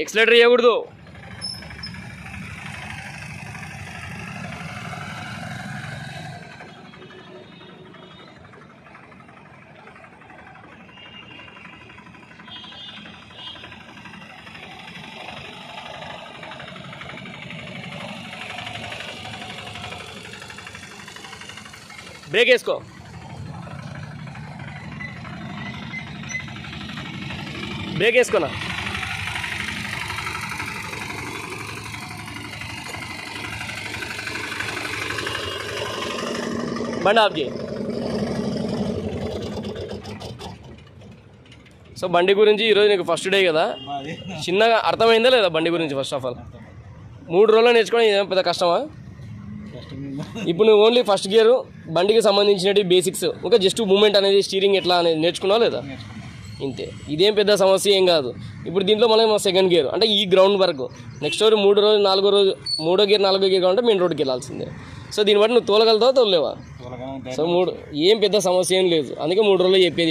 Accelerator చేయకూడదు. Break వేసుకో. Break వేసుకోనా. బండి ఆఫ్ చేయి. సో బండి గురించి ఈరోజు నీకు ఫస్ట్ డే కదా, చిన్నగా అర్థమైందా లేదా బండి గురించి? ఫస్ట్ ఆఫ్ ఆల్ 3 రోజుల్లో నేర్చుకోవడం ఇదేం పెద్ద కష్టమా? ఇప్పుడు నువ్వు ఓన్లీ ఫస్ట్ గేరు బండికి సంబంధించినవి బేసిక్స్, ఇంకా జస్ట్ మూమెంట్ అనేది, స్టీరింగ్ ఎట్లా అనేది నేర్చుకున్నావు లేదా? ఇంతే, ఇదేం పెద్ద సమస్య ఏం కాదు. ఇప్పుడు దీంట్లో మళ్ళీ సెకండ్ గేర్ అంటే ఈ గ్రౌండ్ వరకు, నెక్స్ట్ రోజు 3 రోజు 4 రోజు 3వ గేర్ 4వ గేర్ కావాలంటే మెయిన్ రోడ్కి వెళ్ళాల్సిందే. సో దీన్ని బట్టి నువ్వు తోలగలుగుతావా తోలేవా? సో ఏం పెద్ద సమస్య ఏం లేదు, అందుకే 3 రోజులు చెప్పేది.